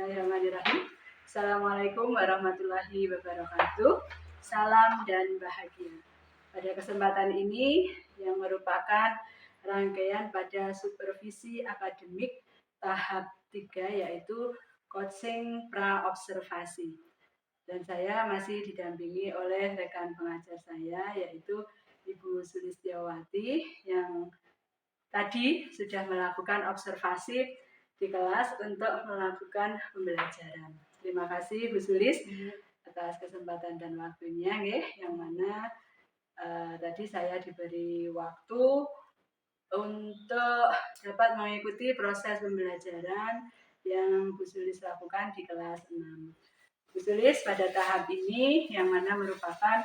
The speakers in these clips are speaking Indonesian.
Bismillahirrahmanirrahim. Assalamualaikum warahmatullahi wabarakatuh. Salam dan bahagia. Pada kesempatan ini yang merupakan rangkaian pada supervisi akademik tahap 3 yaitu coaching pra-observasi. Dan saya masih didampingi oleh rekan pengajar saya yaitu Ibu Sulistiawati yang tadi sudah melakukan observasi di kelas untuk melakukan pembelajaran. Terima kasih Bu Sulis atas kesempatan dan waktunya, yang mana tadi saya diberi waktu untuk dapat mengikuti proses pembelajaran yang Bu Sulis lakukan di kelas 6. Bu Sulis pada tahap ini yang mana merupakan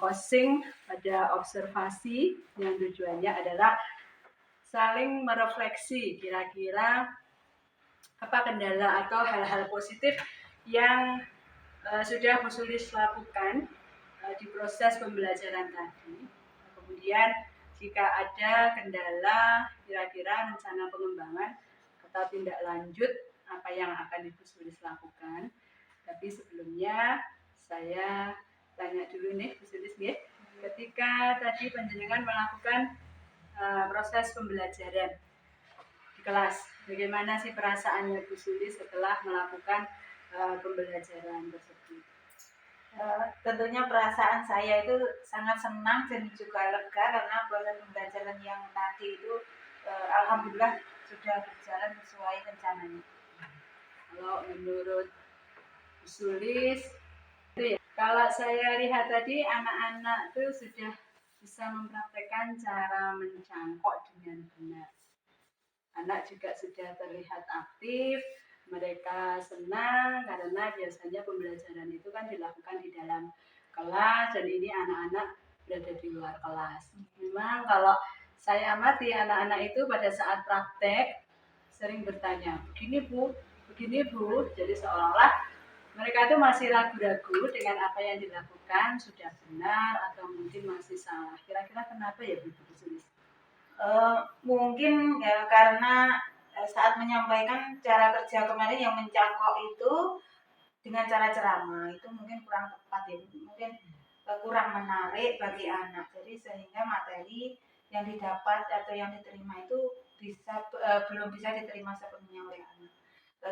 coaching pada observasi yang tujuannya adalah saling merefleksi kira-kira apa kendala atau hal-hal positif yang sudah Bu Sulis lakukan di proses pembelajaran tadi. Kemudian jika ada kendala kira-kira rencana pengembangan atau tindak lanjut apa yang akan Ibu Sulis lakukan. Tapi sebelumnya saya tanya dulu nih Bu Sulis ya. Ketika tadi panjenengan melakukan proses pembelajaran di kelas, bagaimana sih perasaannya Bu Sulis setelah melakukan pembelajaran tersebut? Tentunya perasaan saya itu sangat senang dan juga lega karena proses pembelajaran yang tadi itu alhamdulillah sudah berjalan sesuai rencananya. Kalau menurut Bu Sulis, kalau saya lihat tadi anak-anak itu sudah bisa mempraktekkan cara mencangkok dengan benar. Anak juga sudah terlihat aktif, mereka senang karena biasanya pembelajaran itu kan dilakukan di dalam kelas dan ini anak-anak berada di luar kelas. Memang kalau saya amati anak-anak itu pada saat praktek sering bertanya, begini Bu, jadi seolah-olah mereka itu masih ragu-ragu dengan apa yang dilakukan, sudah benar atau mungkin masih salah. Kira-kira kenapa ya Bu Sulis? Mungkin ya karena saat menyampaikan cara kerja kemarin yang mencangkok itu dengan cara ceramah itu mungkin kurang tepat ya, mungkin kurang menarik bagi anak, jadi sehingga materi yang didapat atau yang diterima itu belum bisa diterima sepenuhnya oleh anak.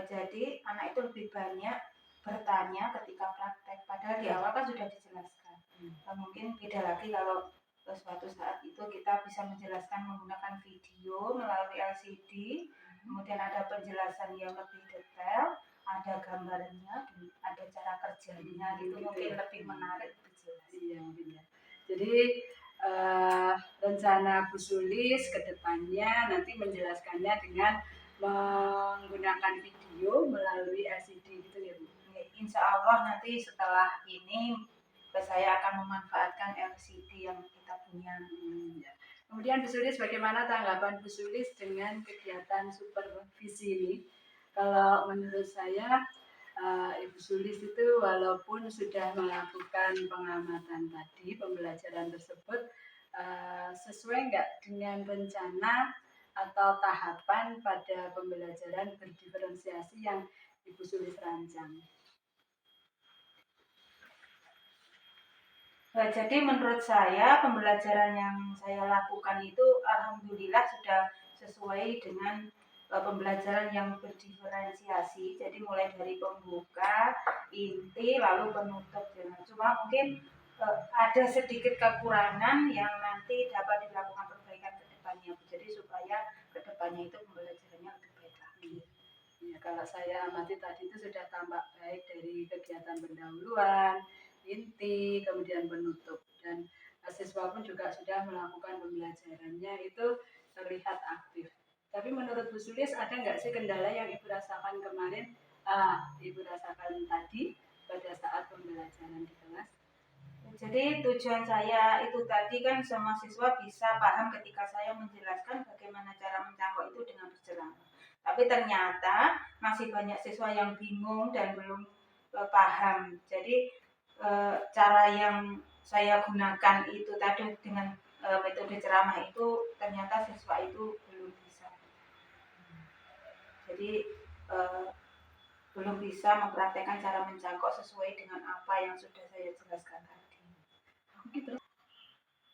Jadi anak itu lebih banyak bertanya ketika praktek, padahal di awal kan sudah dijelaskan. Mungkin beda lagi kalau suatu saat itu kita bisa menjelaskan menggunakan video melalui LCD, kemudian ada penjelasan yang lebih detail, ada gambarnya, ada cara kerjanya, itu mungkin lebih menarik, lebih jelas. Iya, mungkin ya. Jadi rencana Bu Sulis ke depannya nanti menjelaskannya dengan menggunakan video melalui LCD gitu ya Bu. Insya Allah nanti setelah ini saya akan memanfaatkan LCD yang kita punya. Ya. Kemudian Bu Sulis, bagaimana tanggapan Bu Sulis dengan kegiatan supervisi ini? Kalau menurut saya Ibu Sulis itu walaupun sudah melakukan pengamatan tadi, pembelajaran tersebut sesuai nggak dengan rencana atau tahapan pada pembelajaran berdiferensiasi yang Ibu Sulis rancang? Jadi menurut saya pembelajaran yang saya lakukan itu alhamdulillah sudah sesuai dengan pembelajaran yang berdiferensiasi. Jadi mulai dari pembuka, inti, lalu penutup. Cuma mungkin ada sedikit kekurangan yang nanti dapat dilakukan perbaikan ke depannya. Jadi supaya ke depannya itu pembelajarannya lebih baik lagi. Ya, kalau saya amati tadi itu sudah tampak baik dari kegiatan pendahuluan, inti, kemudian penutup, dan siswa pun juga sudah melakukan pembelajarannya itu terlihat aktif. Tapi menurut Bu Sulis ada nggak sih kendala yang Ibu rasakan kemarin, Ibu rasakan tadi pada saat pembelajaran di kelas? Jadi tujuan saya itu tadi kan semua siswa bisa paham ketika saya menjelaskan bagaimana cara mencangkok itu dengan berceramah. Tapi ternyata masih banyak siswa yang bingung dan belum paham. Jadi cara yang saya gunakan itu tadi dengan metode ceramah itu ternyata siswa itu belum bisa. Jadi belum bisa mempraktekkan cara menjangkau sesuai dengan apa yang sudah saya jelaskan tadi. Gitu.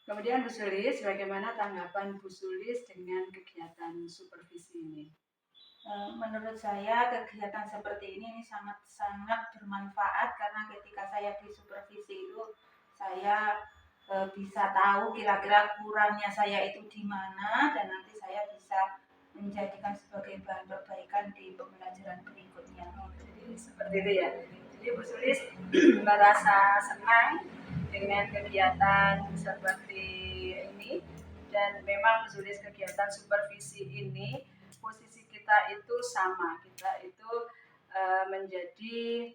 Kemudian Bu Sulis, bagaimana tanggapan Bu Sulis dengan kegiatan supervisi ini? Menurut saya kegiatan seperti ini sangat bermanfaat karena ketika saya di supervisi itu saya bisa tahu kira-kira kurangnya saya itu di mana dan nanti saya bisa menjadikan sebagai bahan perbaikan di pembelajaran berikutnya. Jadi seperti itu ya. Jadi Bu Sulis merasa senang dengan kegiatan seperti ini, dan memang Bu Sulis kegiatan supervisi ini posisi kita itu sama, kita itu menjadi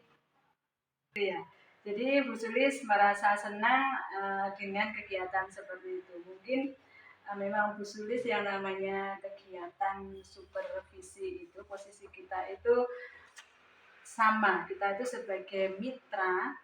ya. Jadi Bu Sulis merasa senang dengan kegiatan seperti itu. Mungkin memang Bu Sulis yang namanya kegiatan supervisi itu posisi kita itu sama, kita itu sebagai mitra